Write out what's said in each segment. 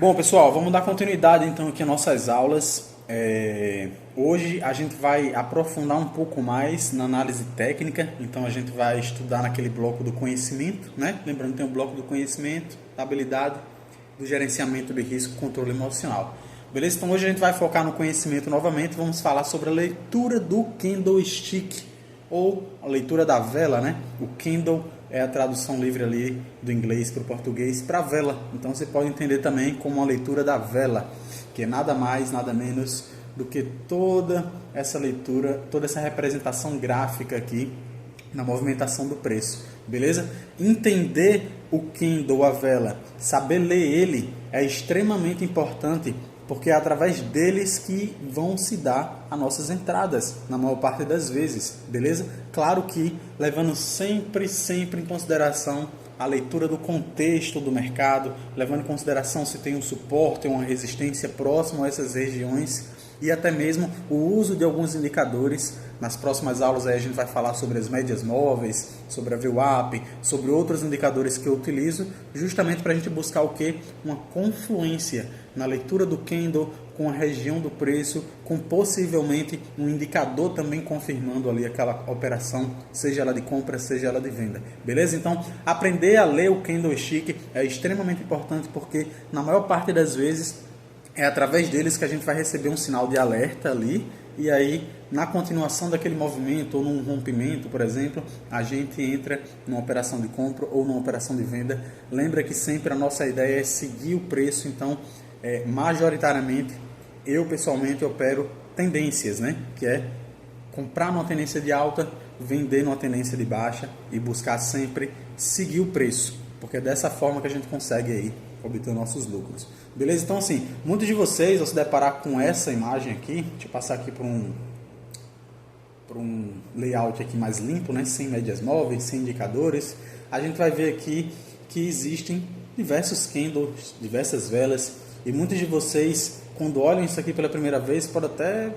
Bom, pessoal, vamos dar continuidade então aqui às nossas aulas. Hoje a gente vai aprofundar um pouco mais na análise técnica, então a gente vai estudar naquele bloco do conhecimento, né? Lembrando que tem o bloco do conhecimento, da habilidade, do gerenciamento de risco e controle emocional. Beleza? Então hoje a gente vai focar no conhecimento novamente, vamos falar sobre a leitura do candlestick, ou a leitura da vela, né? O candle é a tradução livre ali do inglês para o português para vela. Então você pode entender também como a leitura da vela, que é nada mais, nada menos do que toda essa leitura, toda essa representação gráfica aqui na movimentação do preço. Beleza? Entender o candle, a vela, saber ler ele é extremamente importante, porque é através deles que vão se dar as nossas entradas, na maior parte das vezes, beleza? Claro que levando sempre em consideração a leitura do contexto do mercado, levando em consideração se tem um suporte ou uma resistência próximo a essas regiões, e até mesmo o uso de alguns indicadores. Nas próximas aulas aí a gente vai falar sobre as médias móveis, sobre a VWAP, sobre outros indicadores que eu utilizo, justamente para a gente buscar o quê? Uma confluência na leitura do candle com a região do preço, com possivelmente um indicador também confirmando ali aquela operação, seja ela de compra, seja ela de venda. Beleza? Então, aprender a ler o candlestick é extremamente importante, porque na maior parte das vezes é através deles que a gente vai receber um sinal de alerta ali, e aí na continuação daquele movimento ou num rompimento, por exemplo, a gente entra numa operação de compra ou numa operação de venda. Lembra que sempre a nossa ideia é seguir o preço, então majoritariamente eu pessoalmente opero tendências, né? Que é comprar numa tendência de alta, vender numa tendência de baixa e buscar sempre seguir o preço, porque é dessa forma que a gente consegue aí obter nossos lucros. Beleza? Então assim, muitos de vocês vão se deparar com essa imagem aqui. Deixa eu passar aqui para um layout aqui mais limpo, né? Sem médias móveis, sem indicadores. A gente vai ver aqui que existem diversos candles, diversas velas, e muitos de vocês, quando olham isso aqui pela primeira vez, podem até...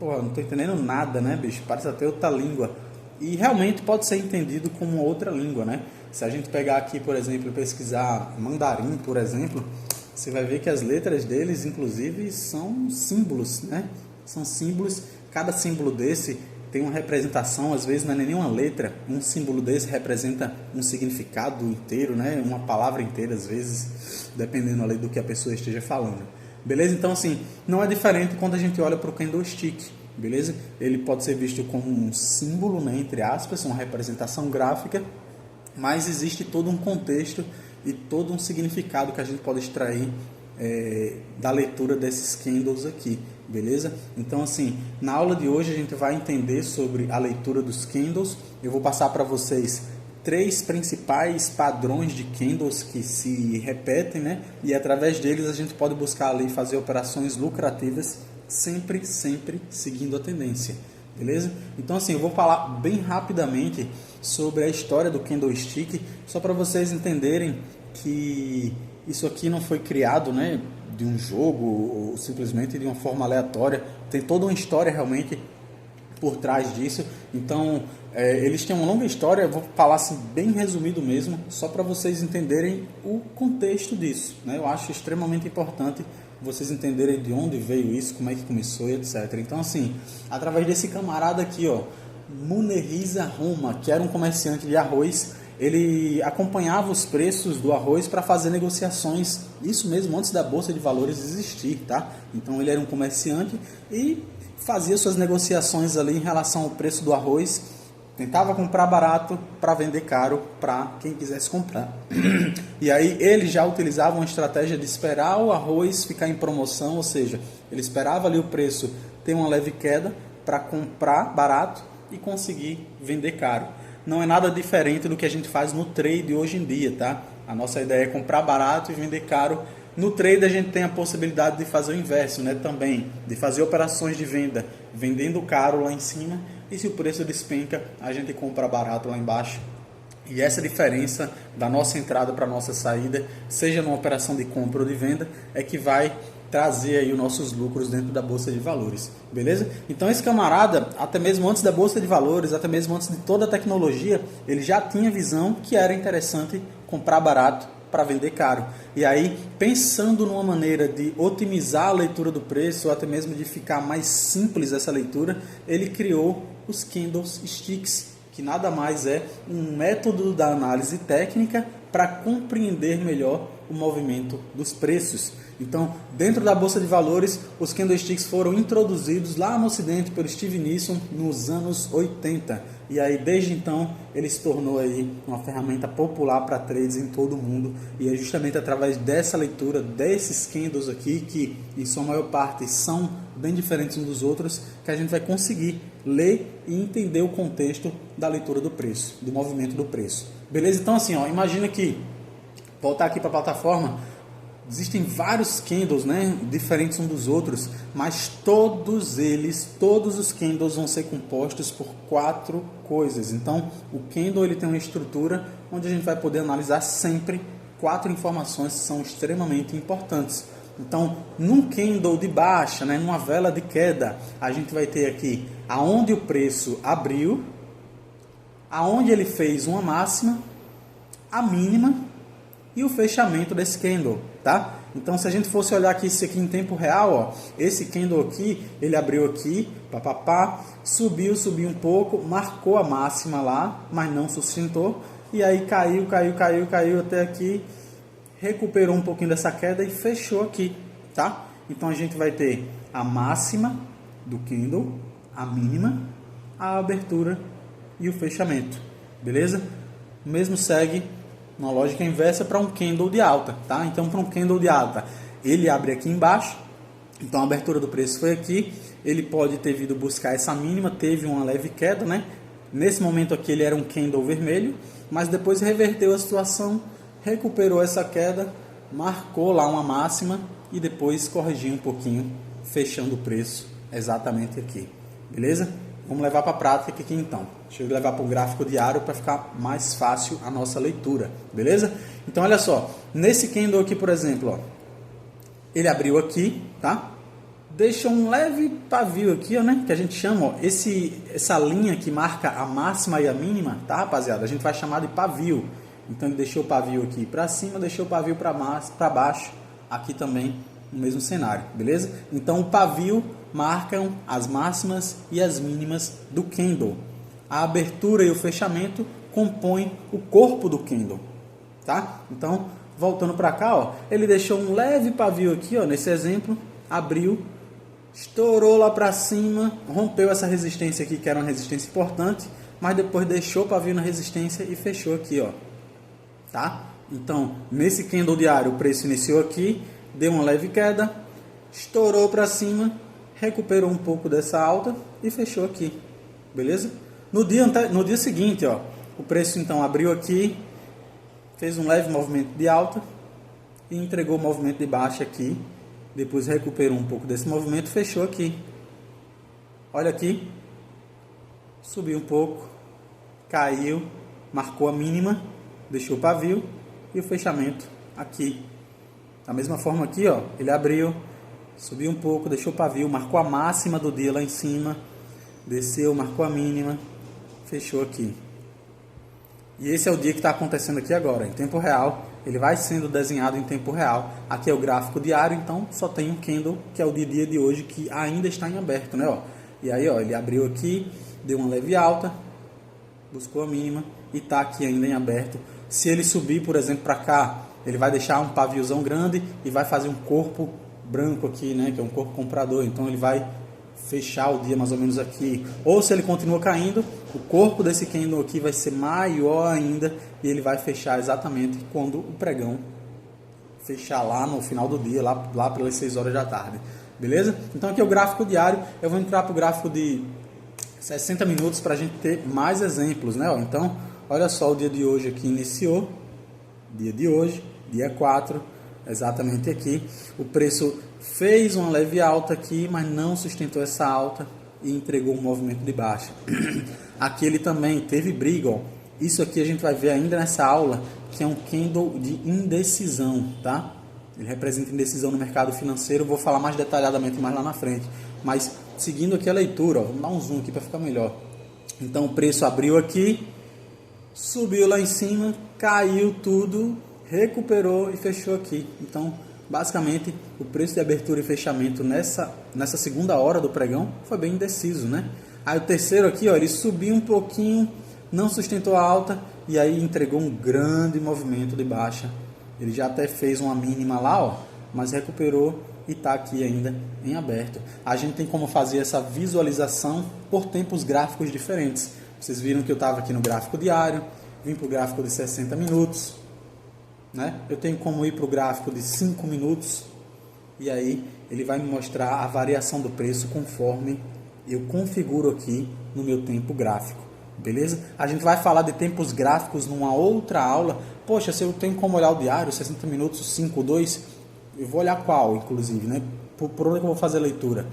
Porra, não estou entendendo nada, né, bicho? Parece até outra língua. E realmente pode ser entendido como outra língua, né? Se a gente pegar aqui, por exemplo, e pesquisar mandarim, por exemplo, você vai ver que as letras deles, inclusive, são símbolos, né? São símbolos. Cada símbolo desse tem uma representação, às vezes não é nenhuma letra. Um símbolo desse representa um significado inteiro, né? Uma palavra inteira, às vezes, dependendo ali do que a pessoa esteja falando. Beleza? Então, assim, não é diferente quando a gente olha para o candlestick. Beleza? Ele pode ser visto como um símbolo, né, entre aspas, uma representação gráfica, mas existe todo um contexto e todo um significado que a gente pode extrair da leitura desses candles aqui, beleza? Então assim, na aula de hoje a gente vai entender sobre a leitura dos candles. Eu vou passar para vocês 3 principais padrões de candles que se repetem, né? E através deles a gente pode buscar ali fazer operações lucrativas, sempre seguindo a tendência, beleza? Então assim, eu vou falar bem rapidamente sobre a história do candlestick, só para vocês entenderem que isso aqui não foi criado, né, de um jogo ou simplesmente de uma forma aleatória. Tem toda uma história realmente por trás disso. Então eles têm uma longa história. Eu vou falar assim bem resumido mesmo, só para vocês entenderem o contexto disso, né? Eu acho extremamente importante vocês entenderem de onde veio isso, como é que começou e etc. Então assim, através desse camarada aqui, ó, Muneriza Roma, que era um comerciante de arroz, ele acompanhava os preços do arroz para fazer negociações, isso mesmo antes da Bolsa de Valores existir, tá? Então ele era um comerciante e fazia suas negociações ali em relação ao preço do arroz, tentava comprar barato para vender caro para quem quisesse comprar. E aí ele já utilizava uma estratégia de esperar o arroz ficar em promoção, ou seja, ele esperava ali o preço ter uma leve queda para comprar barato e conseguir vender caro. Não é nada diferente do que a gente faz no trade hoje em dia, tá? A nossa ideia é comprar barato e vender caro. No trade a gente tem a possibilidade de fazer o inverso, né? Também, de fazer operações de venda, vendendo caro lá em cima, e se o preço despenca, a gente compra barato lá embaixo. E essa diferença da nossa entrada para a nossa saída, seja numa operação de compra ou de venda, é que vai trazer aí os nossos lucros dentro da Bolsa de Valores, beleza? Então esse camarada, até mesmo antes da Bolsa de Valores, até mesmo antes de toda a tecnologia, ele já tinha visão que era interessante comprar barato para vender caro. E aí, pensando numa maneira de otimizar a leitura do preço, ou até mesmo de ficar mais simples essa leitura, ele criou os Candlesticks, que nada mais é um método da análise técnica para compreender melhor o movimento dos preços. Então, dentro da Bolsa de Valores, os Candlesticks foram introduzidos lá no Ocidente por Steve Nissen nos anos 80. E aí, desde então, ele se tornou aí uma ferramenta popular para trades em todo o mundo. E é justamente através dessa leitura, desses candles aqui, que em sua maior parte são bem diferentes uns dos outros, que a gente vai conseguir ler e entender o contexto da leitura do preço, do movimento do preço. Beleza? Então, assim, ó, imagina que, voltar aqui para a plataforma, existem vários candles, né, diferentes uns dos outros, mas todos os candles vão ser compostos por 4 coisas. Então, o candle ele tem uma estrutura onde a gente vai poder analisar sempre 4 informações que são extremamente importantes. Então, num candle de baixa, né, numa vela de queda, a gente vai ter aqui aonde o preço abriu, aonde ele fez uma máxima, a mínima e o fechamento desse candle, tá? Então, se a gente fosse olhar aqui isso aqui em tempo real, ó, esse candle aqui, ele abriu aqui, subiu um pouco, marcou a máxima lá, mas não sustentou, e aí caiu até aqui, recuperou um pouquinho dessa queda e fechou aqui, tá? Então, a gente vai ter a máxima do candle, a mínima, a abertura e o fechamento, beleza? O mesmo segue uma lógica inversa para um candle de alta, tá? Então, para um candle de alta, ele abre aqui embaixo, então a abertura do preço foi aqui, ele pode ter vindo buscar essa mínima, teve uma leve queda, né? Nesse momento aqui ele era um candle vermelho, mas depois reverteu a situação, recuperou essa queda, marcou lá uma máxima e depois corrigiu um pouquinho, fechando o preço exatamente aqui, beleza? Vamos levar para a prática aqui então. Deixa eu levar para o gráfico diário para ficar mais fácil a nossa leitura, beleza? Então, olha só. Nesse candle aqui, por exemplo, ó, ele abriu aqui, tá? Deixa um leve pavio aqui, ó, né? Que a gente chama, ó, essa linha que marca a máxima e a mínima, tá, rapaziada? A gente vai chamar de pavio. Então, ele deixou o pavio aqui para cima, deixou o pavio para baixo. Aqui também, no mesmo cenário, beleza? Então, o pavio marcam as máximas e as mínimas do candle. A abertura e o fechamento compõem o corpo do candle, tá? Então, voltando para cá, ó, ele deixou um leve pavio aqui, ó, nesse exemplo, abriu, estourou lá para cima, rompeu essa resistência aqui, que era uma resistência importante, mas depois deixou o pavio na resistência e fechou aqui, ó, tá? Então, nesse candle diário, o preço iniciou aqui, deu uma leve queda, estourou para cima, recuperou um pouco dessa alta e fechou aqui, beleza? No dia seguinte, ó, o preço então abriu aqui, fez um leve movimento de alta e entregou o movimento de baixa aqui, depois recuperou um pouco desse movimento, fechou aqui. Olha aqui, subiu um pouco, caiu, marcou a mínima, deixou o pavio e o fechamento aqui. Da mesma forma aqui, ó, ele abriu, subiu um pouco, deixou o pavio, marcou a máxima do dia lá em cima, desceu, marcou a mínima, fechou aqui. E esse é o dia que está acontecendo aqui agora, em tempo real. Ele vai sendo desenhado em tempo real. Aqui é o gráfico diário, então só tem um candle, que é o dia de hoje, que ainda está em aberto, né? Ó. E aí, ó, ele abriu aqui, deu uma leve alta, buscou a mínima e está aqui ainda em aberto. Se ele subir, por exemplo, para cá, ele vai deixar um paviozão grande e vai fazer um corpo branco aqui, né? Que é um corpo comprador. Então ele vai fechar o dia mais ou menos aqui. Ou se ele continua caindo, o corpo desse candle aqui vai ser maior ainda e ele vai fechar exatamente quando o pregão fechar lá no final do dia, lá pelas 6 horas da tarde. Beleza? Então aqui é o gráfico diário. Eu vou entrar para o gráfico de 60 minutos para a gente ter mais exemplos, né? Então, olha só, o dia de hoje aqui iniciou. Dia de hoje, dia 4, exatamente aqui. O preço fez uma leve alta aqui, mas não sustentou essa alta e entregou um movimento de baixa. Aqui ele também teve briga, ó. Isso aqui a gente vai ver ainda nessa aula, que é um candle de indecisão, tá? Ele representa indecisão no mercado financeiro. Eu vou falar mais detalhadamente mais lá na frente. Mas seguindo aqui a leitura, ó, vamos dar um zoom aqui para ficar melhor. Então o preço abriu aqui, subiu lá em cima, caiu tudo, recuperou e fechou aqui. Então, basicamente, o preço de abertura e fechamento nessa segunda hora do pregão foi bem indeciso, né? Aí o terceiro aqui, ó, ele subiu um pouquinho, não sustentou a alta e aí entregou um grande movimento de baixa. Ele já até fez uma mínima lá, ó, mas recuperou e está aqui ainda em aberto. A gente tem como fazer essa visualização por tempos gráficos diferentes. Vocês viram que eu estava aqui no gráfico diário, vim para o gráfico de 60 minutos, né? Eu tenho como ir para o gráfico de 5 minutos e aí ele vai me mostrar a variação do preço conforme eu configuro aqui no meu tempo gráfico, beleza? A gente vai falar de tempos gráficos numa outra aula. Poxa, se eu tenho como olhar o diário, 60 minutos, 5, 2, eu vou olhar qual, inclusive, né? Por onde eu vou fazer a leitura?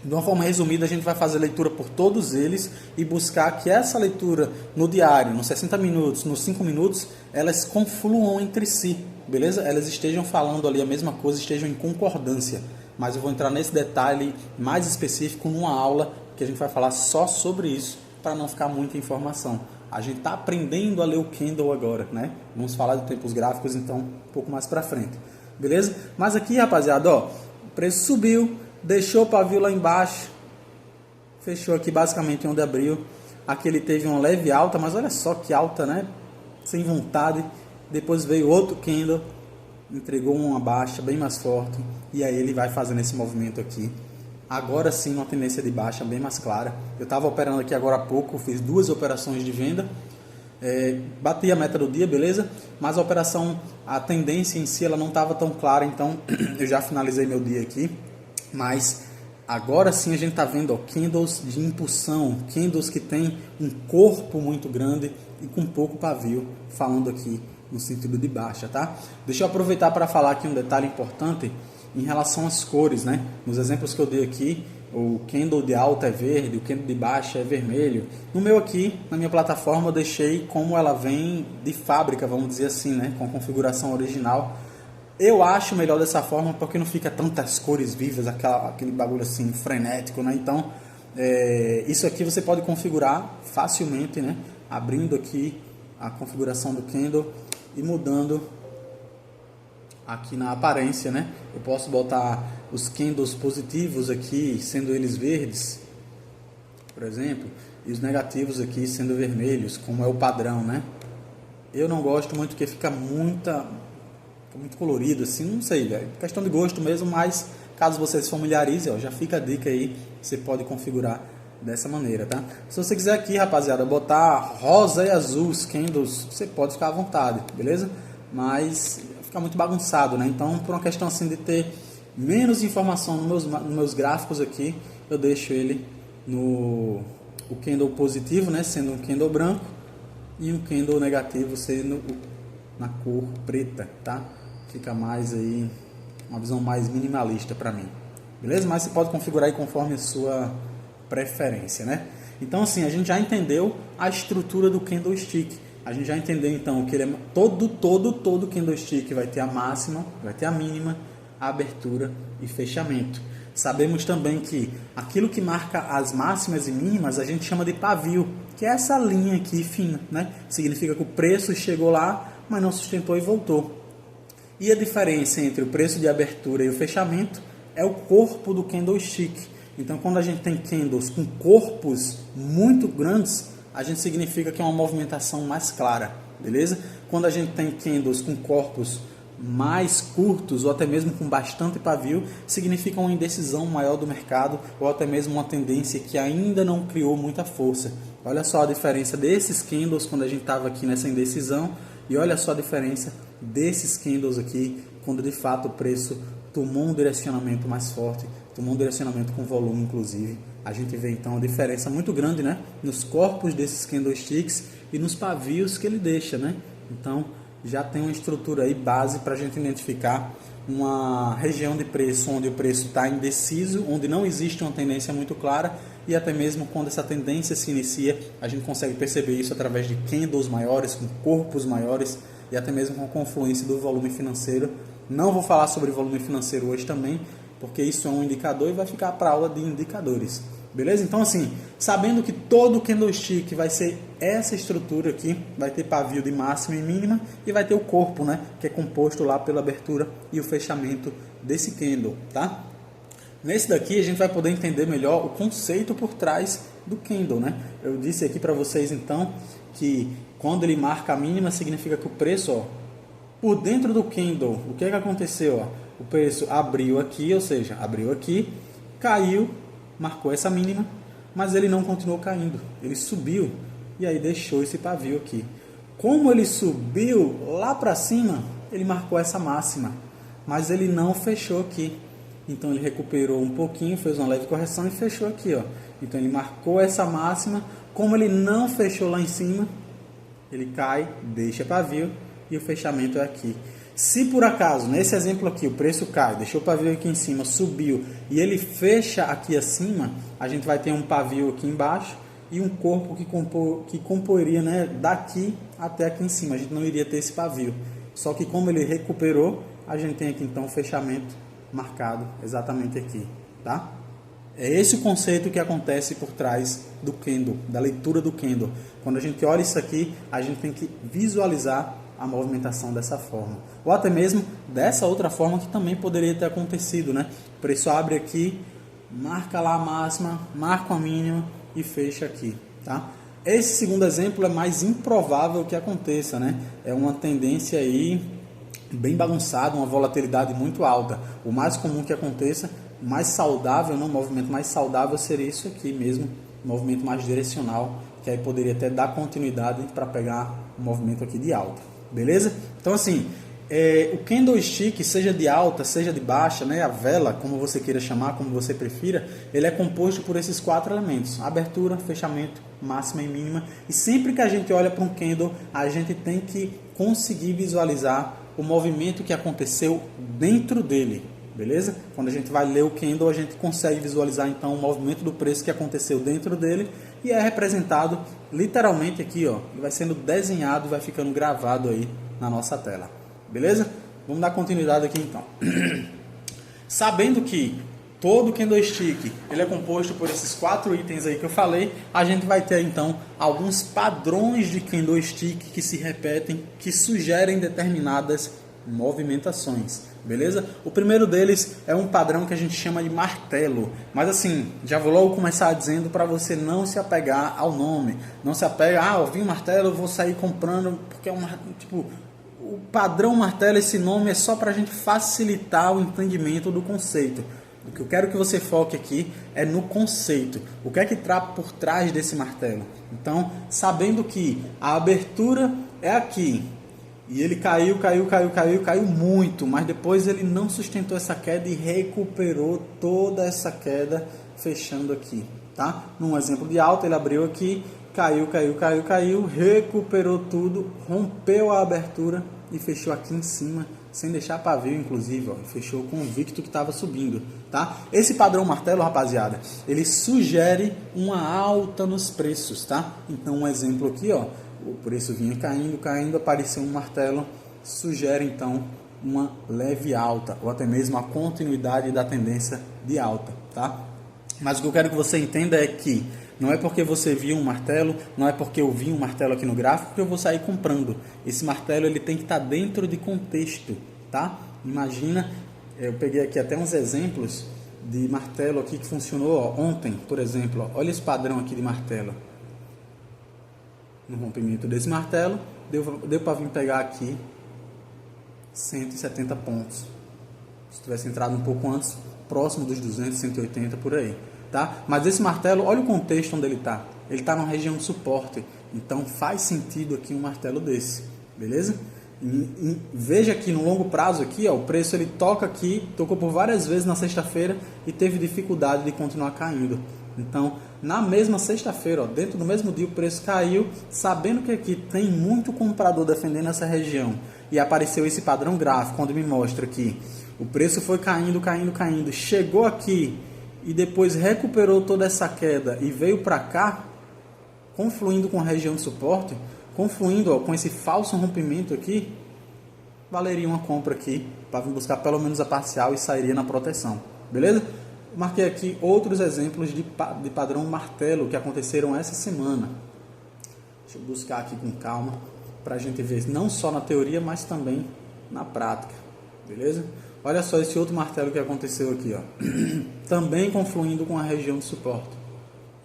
De uma forma resumida, a gente vai fazer leitura por todos eles e buscar que essa leitura no diário, nos 60 minutos, nos 5 minutos, elas confluam entre si, beleza? Elas estejam falando ali a mesma coisa, estejam em concordância. Mas eu vou entrar nesse detalhe mais específico numa aula que a gente vai falar só sobre isso, para não ficar muita informação. A gente está aprendendo a ler o candle agora, né? Vamos falar de tempos gráficos, então, um pouco mais para frente. Beleza? Mas aqui, rapaziada, ó, o preço subiu, deixou o pavio lá embaixo, fechou aqui basicamente onde abriu. Aqui ele teve uma leve alta, mas olha só que alta, né? Sem vontade. Depois veio outro candle, entregou uma baixa bem mais forte, e aí ele vai fazendo esse movimento aqui. Agora sim, uma tendência de baixa bem mais clara. Eu estava operando aqui agora há pouco, fiz 2 operações de venda, bati a meta do dia, beleza? Mas a operação, a tendência em si, ela não estava tão clara, então eu já finalizei meu dia aqui. Mas agora sim a gente está vendo, ó, candles de impulsão, candles que tem um corpo muito grande e com pouco pavio, falando aqui no sentido de baixa, tá? Deixa eu aproveitar para falar aqui um detalhe importante em relação às cores, né? Nos exemplos que eu dei aqui, o candle de alta é verde, o candle de baixa é vermelho. No meu aqui, na minha plataforma, eu deixei como ela vem de fábrica, vamos dizer assim, né? Com a configuração original. Eu acho melhor dessa forma porque não fica tantas cores vivas, aquele bagulho assim frenético, né? Então, isso aqui você pode configurar facilmente, né? Abrindo aqui a configuração do candle e mudando aqui na aparência, né? Eu posso botar os candles positivos aqui, sendo eles verdes, por exemplo, e os negativos aqui sendo vermelhos, como é o padrão, né? Eu não gosto muito porque fica muito colorido, assim, não sei, velho. Questão de gosto mesmo, mas caso você se familiarize, ó, já fica a dica aí, você pode configurar dessa maneira, tá? Se você quiser aqui, rapaziada, botar rosa e azul os candles, você pode ficar à vontade, beleza? Mas fica muito bagunçado, né? Então, por uma questão assim de ter menos informação nos meus gráficos aqui, eu deixo ele no o candle positivo, né? Sendo um candle branco e um candle negativo sendo na cor preta, tá? Fica mais aí, uma visão mais minimalista para mim, beleza? Mas você pode configurar aí conforme a sua preferência, né? Então, assim, a gente já entendeu a estrutura do candlestick. A gente já entendeu, então, que ele é todo candlestick vai ter a máxima, vai ter a mínima, a abertura e fechamento. Sabemos também que aquilo que marca as máximas e mínimas a gente chama de pavio, que é essa linha aqui fina, né? Significa que o preço chegou lá, mas não sustentou e voltou. E a diferença entre o preço de abertura e o fechamento é o corpo do candlestick. Então, quando a gente tem candles com corpos muito grandes, a gente significa que é uma movimentação mais clara, beleza? Quando a gente tem candles com corpos mais curtos ou até mesmo com bastante pavio, significa uma indecisão maior do mercado ou até mesmo uma tendência que ainda não criou muita força. Olha só a diferença desses candles quando a gente estava aqui nessa indecisão e olha só a diferença desses candles aqui quando de fato o preço tomou um direcionamento mais forte, tomou um direcionamento com volume inclusive. A gente vê então a diferença muito grande, né, nos corpos desses candlesticks e nos pavios que ele deixa, né? Então já tem uma estrutura aí base para a gente identificar uma região de preço onde o preço está indeciso, onde não existe uma tendência muito clara e até mesmo quando essa tendência se inicia, a gente consegue perceber isso através de candles maiores, com corpos maiores e até mesmo com a confluência do volume financeiro. Não vou falar sobre volume financeiro hoje também, porque isso é um indicador e vai ficar para a aula de indicadores. Beleza? Então assim, sabendo que todo candlestick vai ser essa estrutura aqui, vai ter pavio de máxima e mínima e vai ter o corpo, né, que é composto lá pela abertura e o fechamento desse candle, tá? Nesse daqui a gente vai poder entender melhor o conceito por trás do candle, né? Eu disse aqui para vocês então que quando ele marca a mínima significa que o preço, ó, por dentro do candle, o que aconteceu? Ó? O preço abriu aqui, ou seja, abriu aqui, caiu, marcou essa mínima, mas ele não continuou caindo, ele subiu e aí deixou esse pavio aqui. Como ele subiu lá para cima, ele marcou essa máxima, mas ele não fechou aqui. Então ele recuperou um pouquinho, fez uma leve correção e fechou aqui, ó. Então ele marcou essa máxima, como ele não fechou lá em cima, ele cai, deixa pavio e o fechamento é aqui. Se por acaso, nesse exemplo aqui, o preço cai, deixou o pavio aqui em cima, subiu e ele fecha aqui acima, a gente vai ter um pavio aqui embaixo e um corpo que comporia, né, daqui até aqui em cima. A gente não iria ter esse pavio. Só que como ele recuperou, a gente tem aqui então o fechamento marcado exatamente aqui, tá? É esse o conceito que acontece por trás do candle, da leitura do candle. Quando a gente olha isso aqui, a gente tem que visualizar a movimentação dessa forma. Ou até mesmo dessa outra forma que também poderia ter acontecido, né? O preço abre aqui, marca lá a máxima, marca a mínima e fecha aqui, tá? Esse segundo exemplo é mais improvável que aconteça, né? É uma tendência aí bem bagunçada, uma volatilidade muito alta. O mais comum que aconteça, mais saudável, um movimento mais saudável seria isso aqui mesmo, um movimento mais direcional, que aí poderia até dar continuidade para pegar um movimento aqui de alta. Beleza? Então assim, o candlestick, seja de alta, seja de baixa, né, a vela, como você queira chamar, como você prefira, ele é composto por esses 4 elementos: abertura, fechamento, máxima e mínima. E sempre que a gente olha para um candle, a gente tem que conseguir visualizar o movimento que aconteceu dentro dele. Beleza? Quando a gente vai ler o candle, a gente consegue visualizar então o movimento do preço que aconteceu dentro dele e é representado literalmente aqui, ó, e vai sendo desenhado, vai ficando gravado aí na nossa tela. Beleza? Vamos dar continuidade aqui então. Sabendo que todo candlestick ele é composto por esses 4 itens aí que eu falei, a gente vai ter então alguns padrões de candlestick que se repetem, que sugerem determinadas movimentações. Beleza? O primeiro deles é um padrão que a gente chama de martelo. Mas assim, já vou logo começar dizendo para você não se apegar ao nome. Não se apega, eu vi um martelo, eu vou sair comprando, porque é tipo, o padrão martelo, esse nome é só para a gente facilitar o entendimento do conceito. O que eu quero que você foque aqui é no conceito. O que é que está por trás desse martelo? Então, sabendo que a abertura é aqui, e ele caiu muito, mas depois ele não sustentou essa queda e recuperou toda essa queda fechando aqui, tá? Num exemplo de alta, ele abriu aqui, caiu, recuperou tudo, rompeu a abertura e fechou aqui em cima, sem deixar pavio, inclusive, ó, fechou convicto que estava subindo, tá? Esse padrão martelo, rapaziada, ele sugere uma alta nos preços, tá? Então, um exemplo aqui, ó, o preço vinha caindo, apareceu um martelo, sugere então uma leve alta, ou até mesmo a continuidade da tendência de alta, tá? Mas o que eu quero que você entenda é que não é porque você viu um martelo, não é porque eu vi um martelo aqui no gráfico que eu vou sair comprando. Esse martelo ele tem que estar dentro de contexto, tá? Imagina, eu peguei aqui até uns exemplos de martelo aqui que funcionou, ó, ontem, por exemplo. Ó, olha esse padrão aqui de martelo. No rompimento desse martelo, deu para vir pegar aqui 170 pontos. Se tivesse entrado um pouco antes, próximo dos 200, 180 por aí, tá? Mas esse martelo, olha o contexto onde ele está. Ele está numa região de suporte, então faz sentido aqui um martelo desse, beleza? E veja que no longo prazo aqui, ó, o preço ele toca aqui, tocou por várias vezes na sexta-feira e teve dificuldade de continuar caindo. Então, na mesma sexta-feira, dentro do mesmo dia, o preço caiu, sabendo que aqui tem muito comprador defendendo essa região. E apareceu esse padrão gráfico, onde me mostra que o preço foi caindo, chegou aqui e depois recuperou toda essa queda e veio para cá, confluindo com a região de suporte, confluindo, ó, com esse falso rompimento aqui, valeria uma compra aqui, para vir buscar pelo menos a parcial e sairia na proteção. Beleza? Marquei aqui outros exemplos de padrão martelo que aconteceram essa semana. Deixa eu buscar aqui com calma para a gente ver não só na teoria, mas também na prática, beleza? Olha só esse outro martelo que aconteceu aqui, ó. Também confluindo com a região de suporte.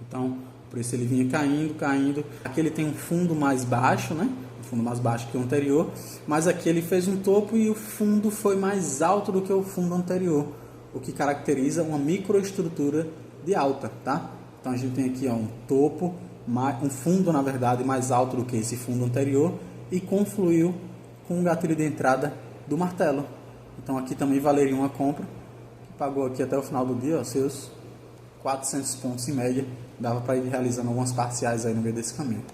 Então, por isso ele vinha caindo, caindo. Aqui ele tem um fundo mais baixo, né? Um fundo mais baixo que o anterior, mas aqui ele fez um topo e o fundo foi mais alto do que o fundo anterior, o que caracteriza uma microestrutura de alta, tá? Então a gente tem aqui, ó, um topo, um fundo na verdade mais alto do que esse fundo anterior e confluiu com o gatilho de entrada do martelo. Então aqui também valeria uma compra, que pagou aqui até o final do dia, ó, seus 400 pontos em média, dava para ir realizando algumas parciais aí no meio desse caminho.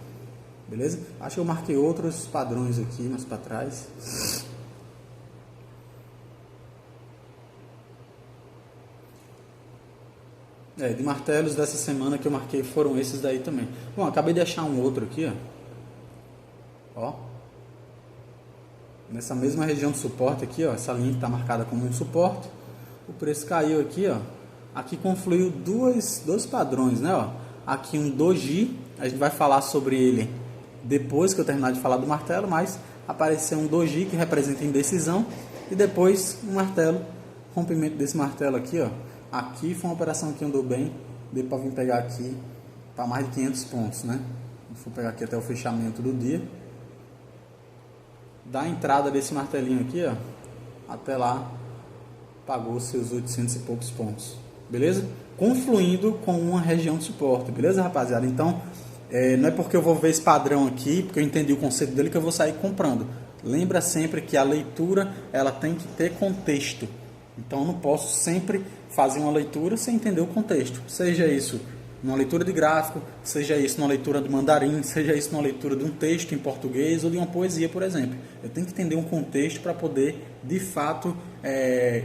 Beleza? Acho que eu marquei outros padrões aqui, mais para trás. De martelos dessa semana que eu marquei foram esses daí também. Bom, acabei de achar um outro aqui, ó. Nessa mesma região de suporte aqui, ó, essa linha que está marcada como um suporte, o preço caiu aqui, ó. Aqui confluiu dois padrões, né, ó. Aqui um doji, a gente vai falar sobre ele depois que eu terminar de falar do martelo, mas apareceu um doji que representa indecisão e depois um martelo, rompimento desse martelo aqui, ó. Aqui foi uma operação que andou bem, deu para vir pegar aqui para mais de 500 pontos, né? Vou pegar aqui até o fechamento do dia. Da entrada desse martelinho aqui, ó, até lá pagou seus 800 e poucos pontos, beleza? Confluindo com uma região de suporte, beleza, rapaziada? Então, não é porque eu vou ver esse padrão aqui, porque eu entendi o conceito dele, que eu vou sair comprando. Lembra sempre que a leitura, ela tem que ter contexto. Então, eu não posso sempre fazer uma leitura sem entender o contexto. Seja isso numa leitura de gráfico, seja isso numa leitura de mandarim, seja isso numa leitura de um texto em português ou de uma poesia, por exemplo. Eu tenho que entender um contexto para poder, de fato,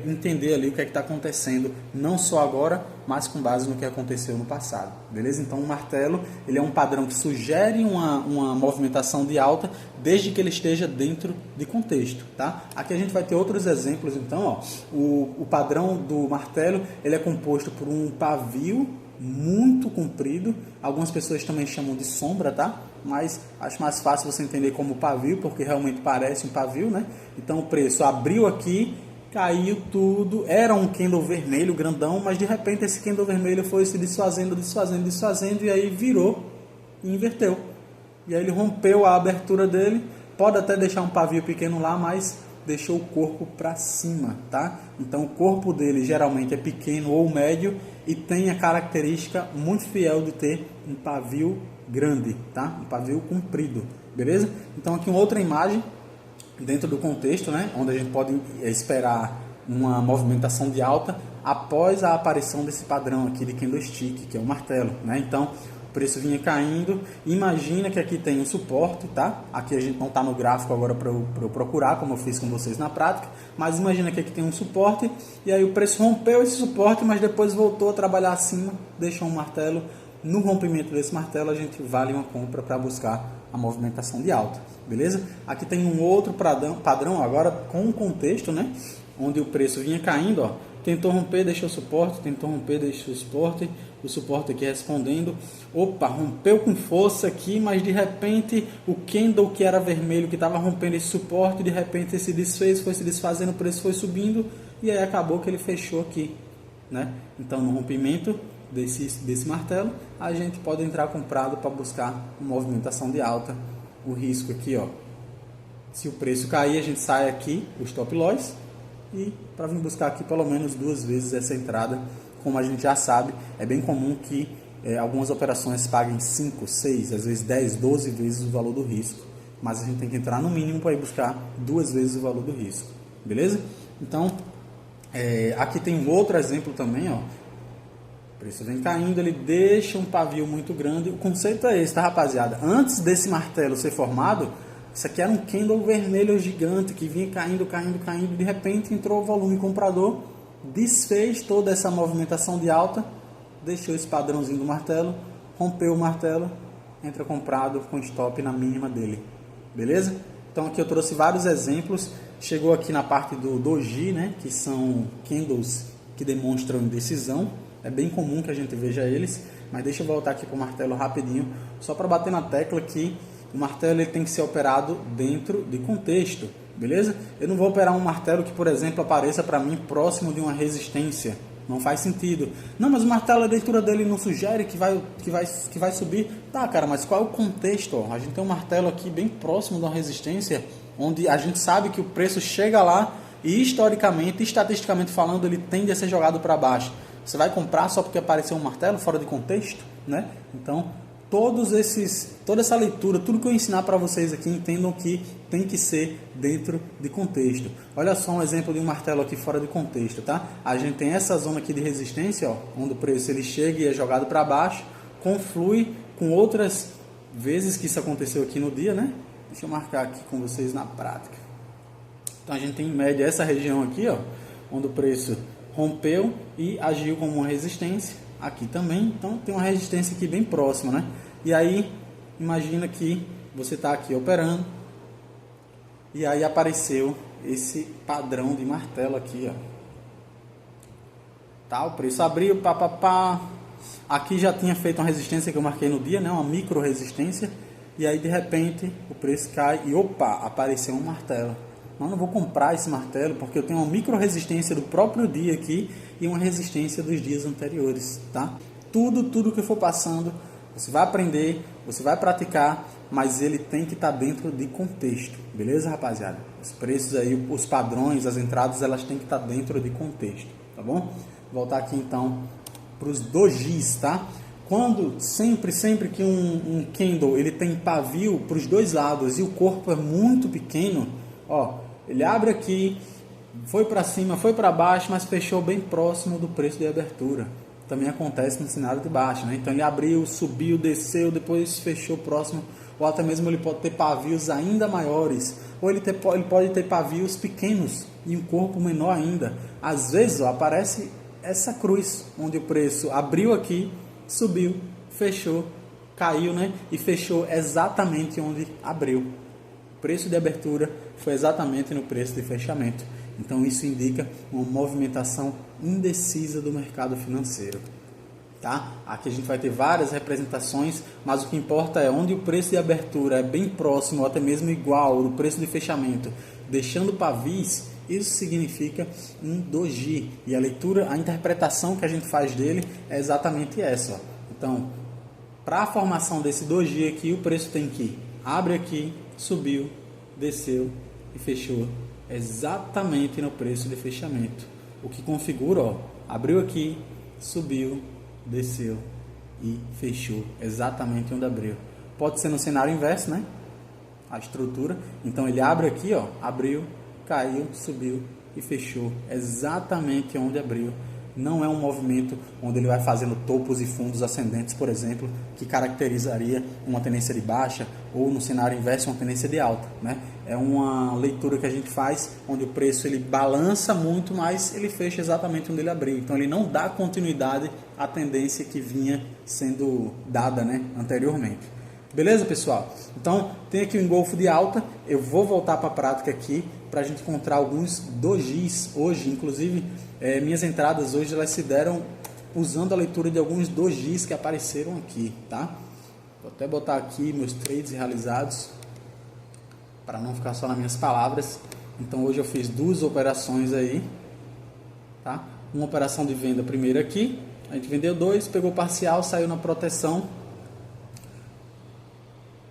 entender ali o que é que está acontecendo, não só agora, mas com base no que aconteceu no passado. Beleza? Então, o martelo, ele é um padrão que sugere uma movimentação de alta, desde que ele esteja dentro de contexto, tá? Aqui a gente vai ter outros exemplos, então, ó. O padrão do martelo, ele é composto por um pavio muito comprido, algumas pessoas também chamam de sombra, tá? Mas acho mais fácil você entender como pavio, porque realmente parece um pavio, né? Então o preço abriu aqui, caiu tudo, era um candle vermelho grandão, mas de repente esse candle vermelho foi se desfazendo, e aí virou e inverteu. E aí ele rompeu a abertura dele, pode até deixar um pavio pequeno lá, mas deixou o corpo para cima, tá? Então o corpo dele geralmente é pequeno ou médio e tem a característica muito fiel de ter um pavio grande, tá? Um pavio comprido, beleza? Então aqui uma outra imagem dentro do contexto, né? Onde a gente pode esperar uma movimentação de alta após a aparição desse padrão aqui de candlestick, que é o martelo, né? Então o preço vinha caindo, imagina que aqui tem um suporte, tá? Aqui a gente não está no gráfico agora para eu procurar, como eu fiz com vocês na prática, mas imagina que aqui tem um suporte, e aí o preço rompeu esse suporte, mas depois voltou a trabalhar acima, deixou um martelo. No rompimento desse martelo a gente vale uma compra para buscar a movimentação de alta, beleza? Aqui tem um outro padrão agora com um contexto, né? Onde o preço vinha caindo, ó. Tentou romper, deixou suporte, tentou romper, deixou suporte, o suporte aqui respondendo, opa, rompeu com força aqui, mas de repente o candle que era vermelho, que estava rompendo esse suporte, de repente se desfez, foi se desfazendo, o preço foi subindo, e aí acabou que ele fechou aqui, né? Então no rompimento desse martelo, a gente pode entrar comprado para buscar uma movimentação de alta. O risco aqui, ó, se o preço cair, a gente sai aqui, o stop loss, e para vir buscar aqui pelo menos 2 vezes essa entrada. Como a gente já sabe, é bem comum que algumas operações paguem 5, 6, às vezes 10, 12 vezes o valor do risco, mas a gente tem que entrar no mínimo para ir buscar 2 vezes o valor do risco, beleza? Então aqui tem um outro exemplo também, ó. O preço vem caindo, ele deixa um pavio muito grande. O conceito é esse, tá, rapaziada? Antes desse martelo ser formado, isso aqui era um candle vermelho gigante que vinha caindo, de repente entrou o volume comprador, desfez toda essa movimentação de alta, deixou esse padrãozinho do martelo, rompeu o martelo, entra comprado com stop na mínima dele, beleza? Então aqui eu trouxe vários exemplos, chegou aqui na parte do doji, né, que são candles que demonstram indecisão. É bem comum que a gente veja eles, mas deixa eu voltar aqui para o martelo rapidinho, só para bater na tecla que o martelo ele tem que ser operado dentro de contexto, beleza? Eu não vou operar um martelo que, por exemplo, apareça para mim próximo de uma resistência. Não faz sentido. Não, mas o martelo, a leitura dele não sugere que vai subir. Tá, cara, mas qual é o contexto? Ó? A gente tem um martelo aqui bem próximo de uma resistência, onde a gente sabe que o preço chega lá e historicamente, estatisticamente falando, ele tende a ser jogado para baixo. Você vai comprar só porque apareceu um martelo fora de contexto, né? Então, toda essa leitura, tudo que eu ensinar para vocês aqui, entendam que tem que ser dentro de contexto. Olha só um exemplo de um martelo aqui fora de contexto, tá? A gente tem essa zona aqui de resistência, ó, onde o preço ele chega e é jogado para baixo, conflui com outras vezes que isso aconteceu aqui no dia, né? Deixa eu marcar aqui com vocês na prática. Então, a gente tem em média essa região aqui, ó, onde o preço rompeu e agiu como uma resistência aqui também. Então tem uma resistência aqui bem próxima, né? E aí imagina que você está aqui operando e aí apareceu esse padrão de martelo aqui, ó. Tá, o preço abriu, pá. Aqui já tinha feito uma resistência que eu marquei no dia, né? Uma micro resistência. E aí de repente o preço cai e opa, apareceu um martelo. Não vou comprar esse martelo porque eu tenho uma micro resistência do próprio dia aqui e uma resistência dos dias anteriores, tá? Tudo que eu for passando, você vai aprender, você vai praticar, mas ele tem que estar dentro de contexto, beleza, rapaziada? Os preços aí, os padrões, as entradas, elas têm que estar dentro de contexto, tá bom? Vou voltar aqui então para os dojis, tá? Quando sempre que um candle ele tem pavio para os dois lados e o corpo é muito pequeno, ó, ele abre aqui, foi para cima, foi para baixo, mas fechou bem próximo do preço de abertura. Também acontece no cenário de baixo, né? Então ele abriu, subiu, desceu, depois fechou próximo, ou até mesmo ele pode ter pavios ainda maiores, ou ele pode ter pavios pequenos e um corpo menor ainda. Às vezes, ó, aparece essa cruz, onde o preço abriu aqui, subiu, fechou, caiu, né? E fechou exatamente onde abriu. O preço de abertura foi exatamente no preço de fechamento. Então isso indica uma movimentação indecisa do mercado financeiro. Tá? Aqui a gente vai ter várias representações, mas o que importa é onde o preço de abertura é bem próximo ou até mesmo igual do preço de fechamento, deixando pavis, isso significa um doji. E a leitura, a interpretação que a gente faz dele é exatamente essa. Ó. Então, para a formação desse doji aqui, o preço tem que abre aqui, subiu, desceu e fechou exatamente no preço de fechamento. O que configura, ó, abriu aqui, subiu, desceu e fechou exatamente onde abriu. Pode ser no cenário inverso, né? A estrutura. Então ele abre aqui, ó, abriu, caiu, subiu e fechou exatamente onde abriu. Não é um movimento onde ele vai fazendo topos e fundos ascendentes, por exemplo, que caracterizaria uma tendência de baixa ou no cenário inverso uma tendência de alta, né? É uma leitura que a gente faz onde o preço ele balança muito, mas ele fecha exatamente onde ele abriu. Então ele não dá continuidade à tendência que vinha sendo dada, né, anteriormente. Beleza, pessoal? Então tem aqui o engolfo de alta. Eu vou voltar para a prática aqui para a gente encontrar alguns dojis hoje, inclusive minhas entradas hoje elas se deram usando a leitura de alguns dojis que apareceram aqui, tá? Vou até botar aqui meus trades realizados para não ficar só nas minhas palavras. Então hoje eu fiz duas operações aí, tá? Uma operação de venda primeiro aqui, a gente vendeu 2, pegou parcial, saiu na proteção.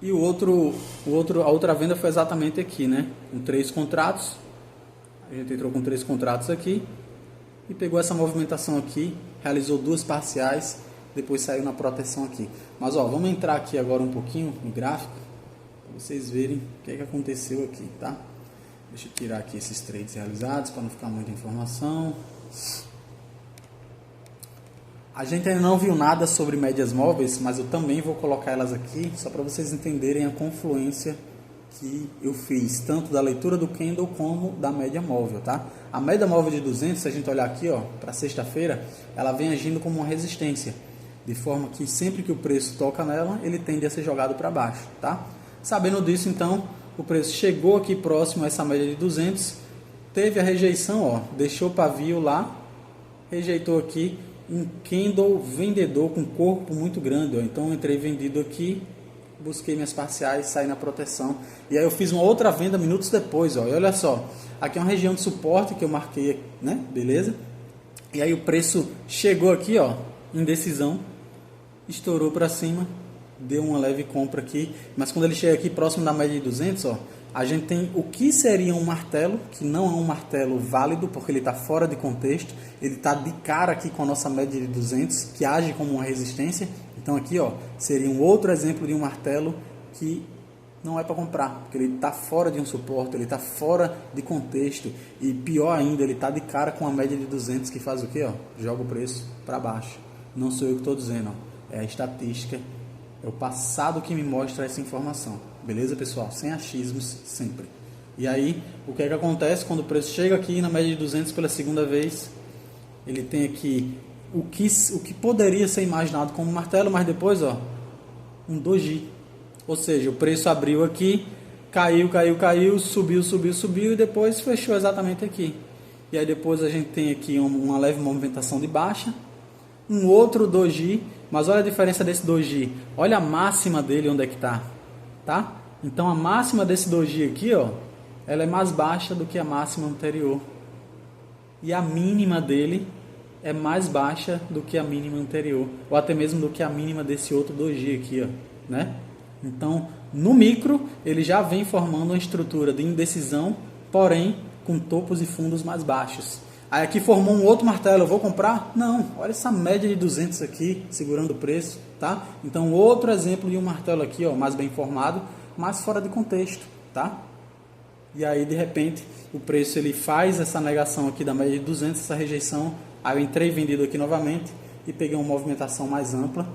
E a outra venda foi exatamente aqui, né? Com 3 contratos. A gente entrou com 3 contratos aqui e pegou essa movimentação aqui, realizou 2 parciais, depois saiu na proteção aqui. Mas ó, vamos entrar aqui agora um pouquinho no gráfico para vocês verem o que aconteceu aqui, tá? Deixa eu tirar aqui esses trades realizados para não ficar muita informação. A gente ainda não viu nada sobre médias móveis, mas eu também vou colocar elas aqui, só para vocês entenderem a confluência que eu fiz, tanto da leitura do candle como da média móvel, tá? A média móvel de 200, se a gente olhar aqui, ó, para sexta-feira, ela vem agindo como uma resistência, de forma que sempre que o preço toca nela, ele tende a ser jogado para baixo, tá? Sabendo disso, então, o preço chegou aqui próximo a essa média de 200, teve a rejeição, ó, deixou o pavio lá, rejeitou aqui um candle vendedor com corpo muito grande, ó. Então eu entrei vendido aqui, busquei minhas parciais, saí na proteção, e aí eu fiz uma outra venda minutos depois, ó. E olha só, aqui é uma região de suporte que eu marquei, né? Beleza? E aí o preço chegou aqui, ó, indecisão, estourou para cima, deu uma leve compra aqui, mas quando ele chega aqui próximo da média de 200, ó, a gente tem o que seria um martelo, que não é um martelo válido, porque ele está fora de contexto, ele está de cara aqui com a nossa média de 200, que age como uma resistência. Então aqui, ó, seria um outro exemplo de um martelo que não é para comprar, porque ele está fora de um suporte, ele está fora de contexto, e pior ainda, ele está de cara com a média de 200, que faz o quê? Ó? Joga o preço para baixo. Não sou eu que estou dizendo, ó. É a estatística, é o passado que me mostra essa informação. Beleza, pessoal? Sem achismos, sempre. E aí, o que é que acontece quando o preço chega aqui na média de 200 pela segunda vez? Ele tem aqui o que poderia ser imaginado como um martelo, mas depois, ó, um doji. Ou seja, o preço abriu aqui, caiu, subiu e depois fechou exatamente aqui. E aí depois a gente tem aqui uma leve movimentação de baixa, um outro doji, mas olha a diferença desse doji. Olha a máxima dele onde é que tá? Tá? Então a máxima desse doji aqui, ó, ela é mais baixa do que a máxima anterior. E a mínima dele é mais baixa do que a mínima anterior, ou até mesmo do que a mínima desse outro doji aqui, ó, né? Então, no micro, ele já vem formando uma estrutura de indecisão, porém com topos e fundos mais baixos. Aí aqui formou um outro martelo, eu vou comprar? Não, olha essa média de 200 aqui, segurando o preço, tá? Então, outro exemplo de um martelo aqui, ó, mais bem formado, mas fora de contexto, tá? E aí, de repente, o preço ele faz essa negação aqui da média de 200, essa rejeição, aí eu entrei vendido aqui novamente e peguei uma movimentação mais ampla,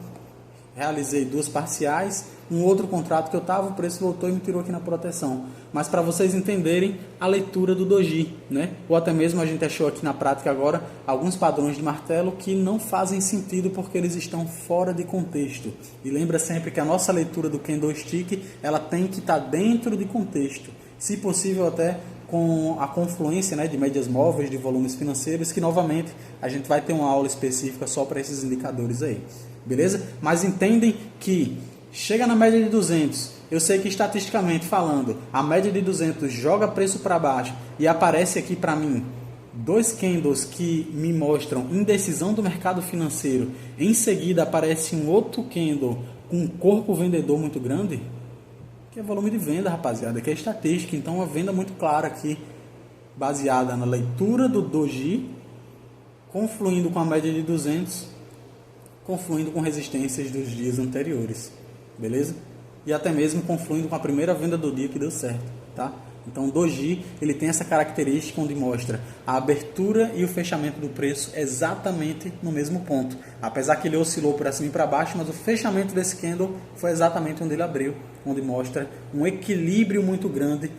realizei duas parciais, um outro contrato que eu estava, o preço voltou e me tirou aqui na proteção. Mas para vocês entenderem a leitura do doji, né? Ou até mesmo a gente achou aqui na prática agora alguns padrões de martelo que não fazem sentido porque eles estão fora de contexto. E lembra sempre que a nossa leitura do candlestick, ela tem que estar dentro de contexto. Se possível até com a confluência, né, de médias móveis, de volumes financeiros, que novamente a gente vai ter uma aula específica só para esses indicadores aí. Beleza? Mas entendem que chega na média de 200, eu sei que estatisticamente falando, a média de 200 joga preço para baixo e aparece aqui para mim dois candles que me mostram indecisão do mercado financeiro. Em seguida aparece um outro candle com um corpo vendedor muito grande, que é volume de venda, rapaziada, que é estatística. Então uma venda muito clara aqui, baseada na leitura do doji, confluindo com a média de 200, confluindo com resistências dos dias anteriores, beleza? E até mesmo confluindo com a primeira venda do dia que deu certo, tá? Então o doji, ele tem essa característica onde mostra a abertura e o fechamento do preço exatamente no mesmo ponto. Apesar que ele oscilou por cima e para baixo, mas o fechamento desse candle foi exatamente onde ele abriu, onde mostra um equilíbrio muito grande,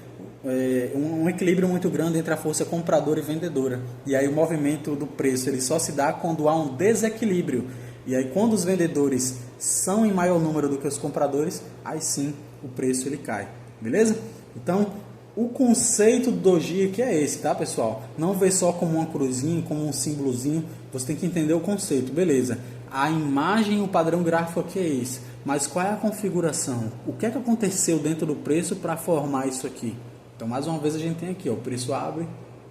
um equilíbrio muito grande entre a força compradora e vendedora. E aí o movimento do preço ele só se dá quando há um desequilíbrio. E aí quando os vendedores são em maior número do que os compradores, aí sim o preço ele cai, beleza? Então o conceito do doji aqui é esse, tá, pessoal? Não vê só como uma cruzinha, como um símbolozinho, você tem que entender o conceito, beleza? A imagem, o padrão gráfico aqui é esse, mas qual é a configuração? O que é que aconteceu dentro do preço para formar isso aqui? Então mais uma vez a gente tem aqui, ó, o preço abre,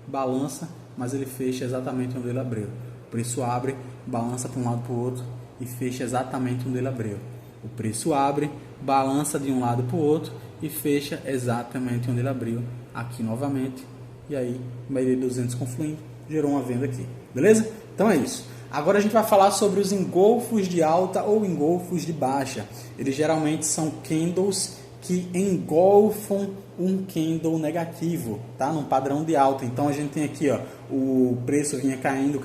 balança, mas ele fecha exatamente onde ele abriu. O preço abre, balança para um lado para o outro e fecha exatamente onde ele abriu. O preço abre, balança de um lado para o outro e fecha exatamente onde ele abriu, aqui novamente. E aí, média de 200 confluindo, gerou uma venda aqui. Beleza? Então é isso. Agora a gente vai falar sobre os engolfos de alta ou engolfos de baixa. Eles geralmente são candles que engolfam um candle negativo, tá? Num padrão de alta. Então a gente tem aqui, ó, o preço vinha caindo.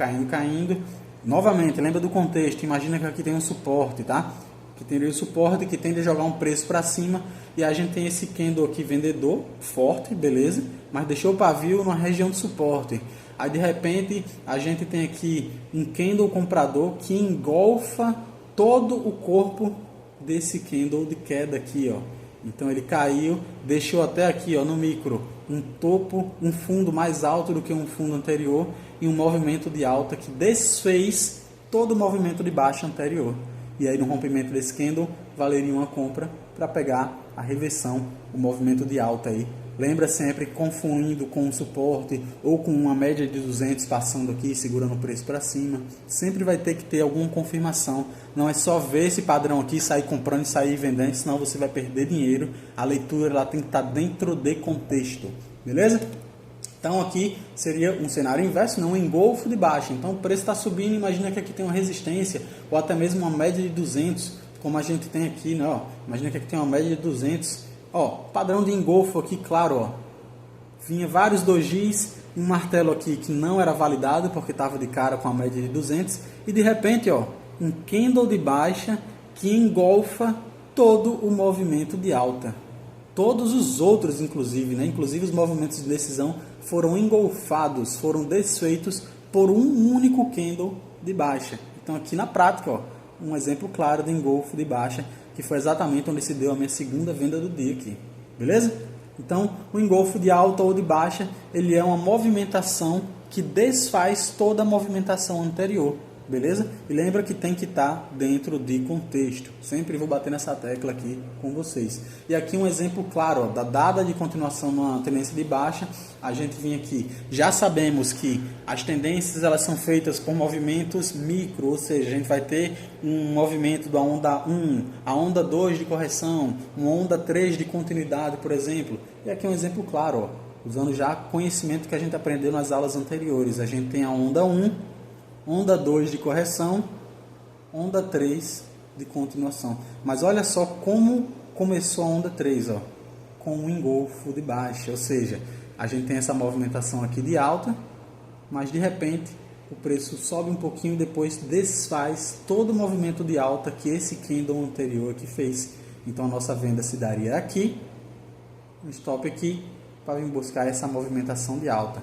Novamente, lembra do contexto, imagina que aqui tem um suporte, tá? Que teria o suporte que tende a jogar um preço para cima, e a gente tem esse candle aqui vendedor, forte, beleza? Mas deixou o pavio numa região de suporte. Aí de repente a gente tem aqui um candle comprador que engolfa todo o corpo desse candle de queda aqui, ó. Então ele caiu, deixou até aqui, ó, no micro, um topo, um fundo mais alto do que um fundo anterior, em um movimento de alta que desfez todo o movimento de baixa anterior. E aí no rompimento desse candle valeria uma compra para pegar a reversão, o movimento de alta aí. Lembra sempre, confundindo com um suporte ou com uma média de 200 passando aqui, segurando o preço para cima. Sempre vai ter que ter alguma confirmação. Não é só ver esse padrão aqui, sair comprando e sair vendendo, senão você vai perder dinheiro. A leitura ela tem que estar dentro de contexto, beleza? Então aqui seria um cenário inverso, não um engolfo de baixa. Então o preço está subindo, imagina que aqui tem uma resistência ou até mesmo uma média de 200, como a gente tem aqui, né? Ó, imagina que aqui tem uma média de 200. Ó, padrão de engolfo aqui, claro, ó. Vinha vários dojis, um martelo aqui que não era validado porque estava de cara com a média de 200 e de repente, ó, um candle de baixa que engolfa todo o movimento de alta. Todos os outros, inclusive, né? Inclusive os movimentos de decisão foram engolfados, foram desfeitos por um único candle de baixa. Então aqui na prática, ó, um exemplo claro de engolfo de baixa, que foi exatamente onde se deu a minha segunda venda do dia aqui, beleza? Então, o engolfo de alta ou de baixa, ele é uma movimentação que desfaz toda a movimentação anterior, beleza? E lembra que tem que estar dentro de contexto. Sempre vou bater nessa tecla aqui com vocês. E aqui um exemplo claro, ó, da dada de continuação numa tendência de baixa, a gente vinha aqui. Já sabemos que as tendências elas são feitas por movimentos micro, ou seja, a gente vai ter um movimento da onda 1, a onda 2 de correção, uma onda 3 de continuidade, por exemplo. E aqui um exemplo claro, ó, usando já conhecimento que a gente aprendeu nas aulas anteriores. A gente tem a onda 1, onda 2 de correção, onda 3 de continuação. Mas olha só como começou a onda 3, ó, com um engolfo de baixa, ou seja, a gente tem essa movimentação aqui de alta, mas de repente o preço sobe um pouquinho e depois desfaz todo o movimento de alta que esse candle anterior aqui fez. Então a nossa venda se daria aqui, um stop aqui, para vir buscar essa movimentação de alta.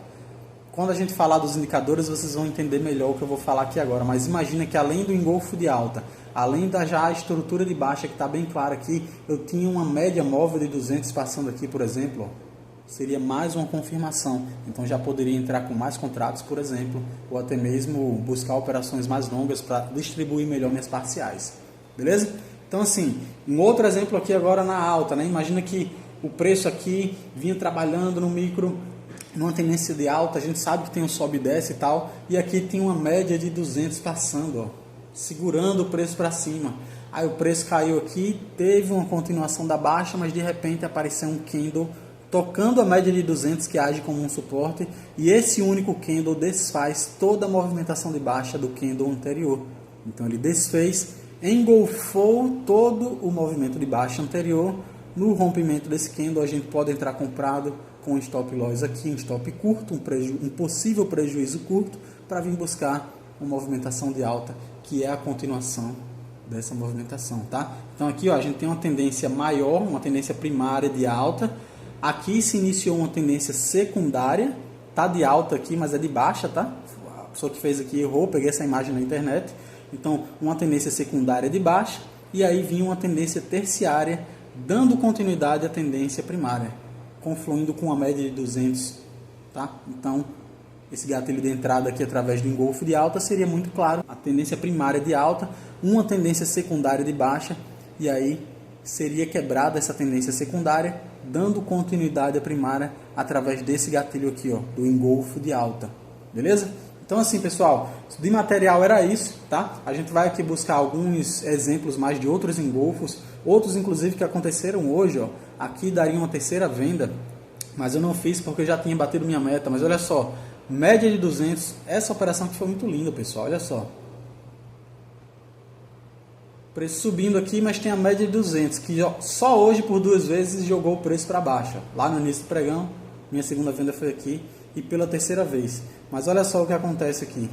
Quando a gente falar dos indicadores, vocês vão entender melhor o que eu vou falar aqui agora. Mas imagina que além do engolfo de alta, além da já estrutura de baixa que está bem clara aqui, eu tinha uma média móvel de 200 passando aqui, por exemplo, ó, seria mais uma confirmação. Então já poderia entrar com mais contratos, por exemplo, ou até mesmo buscar operações mais longas para distribuir melhor minhas parciais. Beleza? Então assim, um outro exemplo aqui agora na alta, né? Imagina que o preço aqui vinha trabalhando no micro, numa tendência de alta, a gente sabe que tem um sobe e desce e tal, e aqui tem uma média de 200 passando, ó, segurando o preço para cima. Aí o preço caiu aqui, teve uma continuação da baixa, mas de repente apareceu um candle tocando a média de 200 que age como um suporte, e esse único candle desfaz toda a movimentação de baixa do candle anterior. Então ele desfez, engolfou todo o movimento de baixa anterior. No rompimento desse candle a gente pode entrar comprado com um stop loss aqui, um stop curto, um possível prejuízo curto, para vir buscar uma movimentação de alta, que é a continuação dessa movimentação, tá? Então aqui, ó, a gente tem uma tendência maior, uma tendência primária de alta. Aqui se iniciou uma tendência secundária, tá de alta aqui, mas é de baixa, tá? A pessoa que fez aqui errou, peguei essa imagem na internet. Então, uma tendência secundária de baixa, e aí vinha uma tendência terciária, dando continuidade à tendência primária, confluindo com uma média de 200, tá? Então, esse gatilho de entrada aqui através do engolfo de alta seria muito claro, a tendência primária de alta, uma tendência secundária de baixa, e aí seria quebrada essa tendência secundária, dando continuidade à primária através desse gatilho aqui, ó, do engolfo de alta, beleza? Então assim, pessoal, de material era isso, tá? A gente vai aqui buscar alguns exemplos mais de outros engolfos, outros inclusive que aconteceram hoje, ó. Aqui daria uma terceira venda, mas eu não fiz porque eu já tinha batido minha meta. Mas olha só, média de 200, essa operação que foi muito linda, pessoal, olha só. Preço subindo aqui, mas tem a média de 200, que só hoje por duas vezes jogou o preço para baixo. Lá no início do pregão, minha segunda venda foi aqui, e pela terceira vez. Mas olha só o que acontece aqui.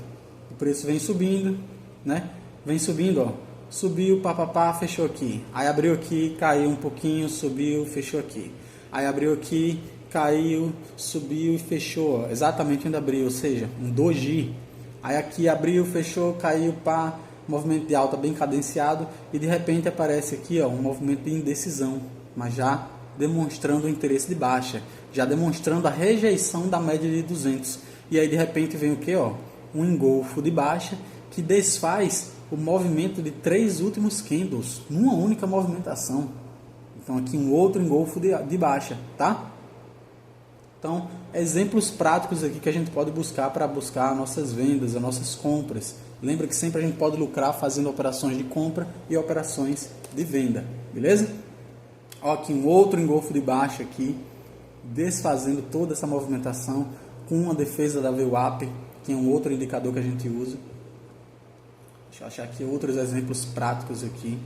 O preço vem subindo, né? Vem subindo, ó. Subiu, papapá, fechou aqui. Aí abriu aqui, caiu um pouquinho, subiu, fechou aqui. Aí abriu aqui, caiu, subiu e fechou. Ó. Exatamente onde abriu, ou seja, um doji. Aí aqui abriu, fechou, caiu, pá. Movimento de alta bem cadenciado. E de repente aparece aqui, ó, um movimento de indecisão. Mas já demonstrando o interesse de baixa. Já demonstrando a rejeição da média de 200. e aí de repente vem o que? Um engolfo de baixa que desfaz o movimento de 3 últimos candles numa única movimentação. Então aqui um outro engolfo de baixa, tá? Então, exemplos práticos aqui que a gente pode buscar para buscar nossas vendas, as nossas compras. Lembra que sempre a gente pode lucrar fazendo operações de compra e operações de venda, beleza? Ó, aqui um outro engolfo de baixa aqui, desfazendo toda essa movimentação com uma defesa da VWAP, que é um outro indicador que a gente usa. Deixa eu achar aqui outros exemplos práticos aqui.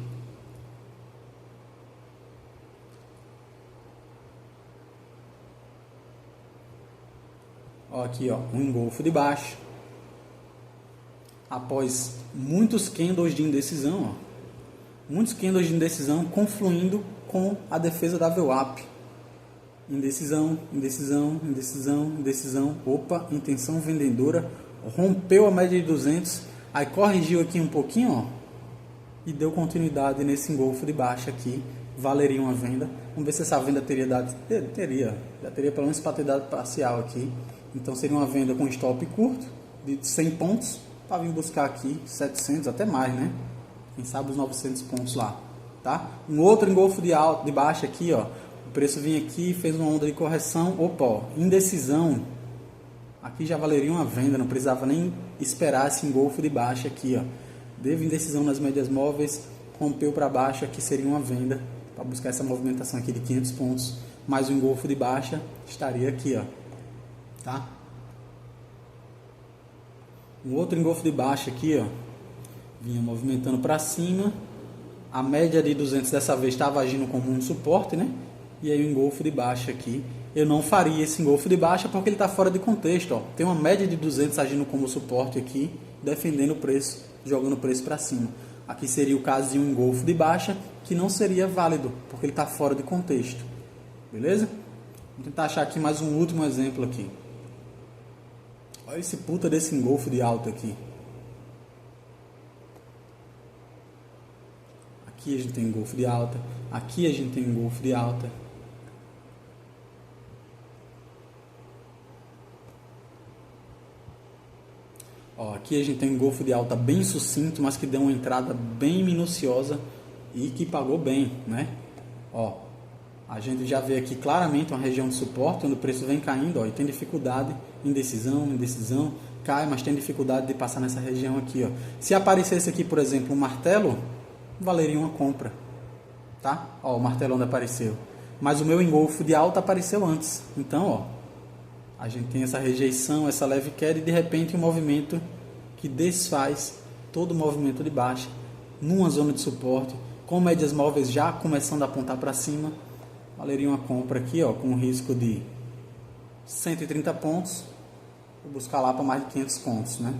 Ó, aqui um engolfo de baixo. Após muitos candles de indecisão, muitos candles de indecisão confluindo com a defesa da VWAP. Indecisão, indecisão, indecisão, indecisão. Opa, intenção vendedora. Rompeu a média de 200. Aí corrigiu aqui um pouquinho, e deu continuidade nesse engolfo de baixa aqui. Valeria uma venda. Vamos ver se essa venda teria dado. Já teria pelo menos para ter dado parcial aqui. Então seria uma venda com stop curto de 100 pontos. Para vir buscar aqui 700, até mais, né? Quem sabe os 900 pontos lá, tá? Um outro engolfo de baixa aqui, O preço vinha aqui, fez uma onda de correção. Opa, indecisão. Aqui já valeria uma venda, não precisava nem esperar esse engolfo de baixa aqui, Teve indecisão nas médias móveis, rompeu para baixo, aqui seria uma venda. Para buscar essa movimentação aqui de 500 pontos. Mais um engolfo de baixa, estaria aqui, tá? Um outro engolfo de baixa aqui, vinha movimentando para cima. A média de 200 dessa vez estava agindo como um suporte, né? E aí o engolfo de baixa aqui. Eu não faria esse engolfo de baixa porque ele está fora de contexto, Tem uma média de 200 agindo como suporte aqui, defendendo o preço, jogando o preço para cima. Aqui seria o caso de um engolfo de baixa que não seria válido, porque ele está fora de contexto. Beleza? Vou tentar achar aqui mais um último exemplo aqui. Olha esse puta desse engolfo de alta aqui. Aqui a gente tem engolfo de alta. Aqui a gente tem engolfo de alta. Aqui a gente tem engolfo de alta bem sucinto, mas que deu uma entrada bem minuciosa e que pagou bem, né? A gente já vê aqui claramente uma região de suporte, onde o preço vem caindo, e tem dificuldade, indecisão, cai, mas tem dificuldade de passar nessa região aqui, Se aparecesse aqui, por exemplo, um martelo, valeria uma compra, tá? O martelo onde apareceu. Mas o meu engolfo de alta apareceu antes. Então, a gente tem essa rejeição, essa leve queda e de repente um movimento que desfaz todo o movimento de baixa numa zona de suporte, com médias móveis já começando a apontar para cima. Valeria uma compra aqui, com um risco de 130 pontos. Vou buscar lá para mais de 500 pontos, né?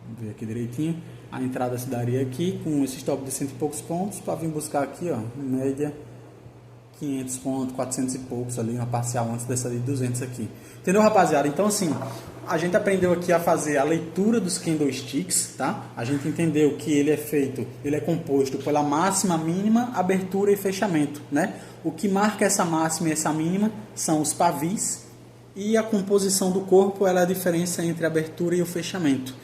Vamos ver aqui direitinho. A entrada se daria aqui com esse stop de 100 e poucos pontos para vir buscar aqui, em média 500 pontos, 400 e poucos ali, uma parcial antes dessa de 200 aqui. Entendeu, rapaziada? Então, assim, a gente aprendeu aqui a fazer a leitura dos candlesticks, tá? A gente entendeu que ele é composto pela máxima, mínima, abertura e fechamento, né? O que marca essa máxima e essa mínima são os pavis e a composição do corpo, ela é a diferença entre a abertura e o fechamento.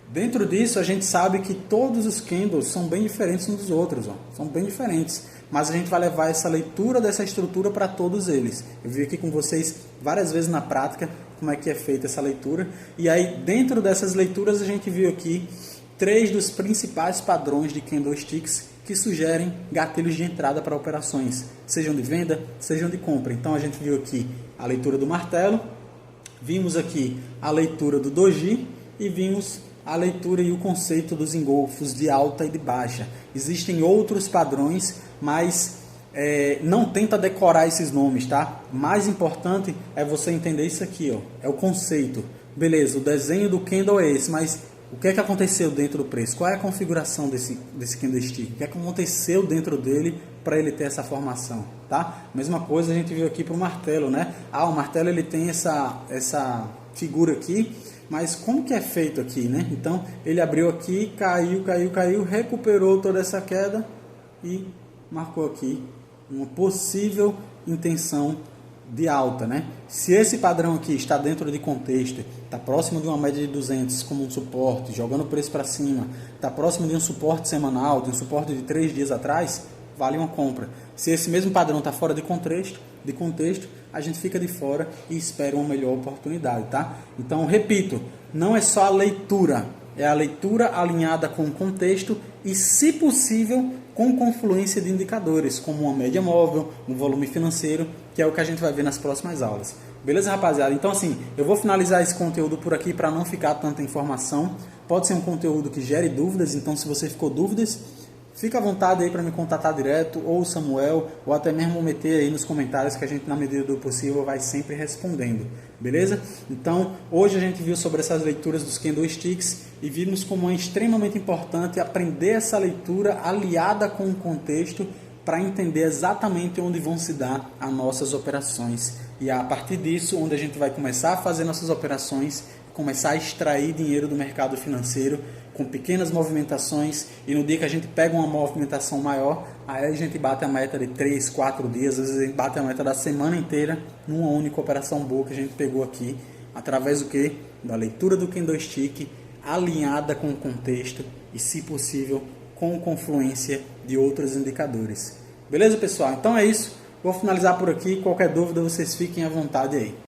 Dentro disso, a gente sabe que todos os candles são bem diferentes uns dos outros, são bem diferentes. Mas a gente vai levar essa leitura dessa estrutura para todos eles. Eu vi aqui com vocês várias vezes na prática como é que é feita essa leitura. E aí, dentro dessas leituras, a gente viu aqui 3 dos principais padrões de candlesticks que sugerem gatilhos de entrada para operações, sejam de venda, sejam de compra. Então, a gente viu aqui a leitura do martelo, vimos aqui a leitura do doji e vimos a leitura e o conceito dos engolfos de alta e de baixa. Existem outros padrões, mas não tenta decorar esses nomes, tá? Mais importante é você entender isso aqui, é o conceito. Beleza, o desenho do candle é esse, mas o que é que aconteceu dentro do preço? Qual é a configuração desse candlestick? O que é que aconteceu dentro dele para ele ter essa formação, tá? Mesma coisa a gente viu aqui para o martelo, né? O martelo ele tem essa figura aqui, mas como que é feito aqui, né? Então, ele abriu aqui, caiu, recuperou toda essa queda e marcou aqui uma possível intenção de alta, né? Se esse padrão aqui está dentro de contexto, está próximo de uma média de 200 como um suporte, jogando o preço para cima, está próximo de um suporte semanal, de um suporte de 3 dias atrás, vale uma compra. Se esse mesmo padrão está fora de contexto, a gente fica de fora e espera uma melhor oportunidade, tá? Então, repito, não é só a leitura, é a leitura alinhada com o contexto e, se possível, com confluência de indicadores, como uma média móvel, um volume financeiro, que é o que a gente vai ver nas próximas aulas. Beleza, rapaziada? Então, assim, eu vou finalizar esse conteúdo por aqui para não ficar tanta informação. Pode ser um conteúdo que gere dúvidas, então se você ficou dúvidas, fica à vontade aí para me contatar direto, ou o Samuel, ou até mesmo meter aí nos comentários que a gente, na medida do possível, vai sempre respondendo. Beleza? Então, hoje a gente viu sobre essas leituras dos candlesticks e vimos como é extremamente importante aprender essa leitura aliada com o contexto para entender exatamente onde vão se dar as nossas operações. E é a partir disso, onde a gente vai começar a fazer nossas operações, começar a extrair dinheiro do mercado financeiro com pequenas movimentações, e no dia que a gente pega uma movimentação maior, aí a gente bate a meta de 3, 4 dias, às vezes a gente bate a meta da semana inteira numa única operação boa que a gente pegou aqui, através do que? Da leitura do candlestick alinhada com o contexto e, se possível, com confluência de outros indicadores. Beleza, pessoal? Então é isso. Vou finalizar por aqui. Qualquer dúvida, vocês fiquem à vontade aí.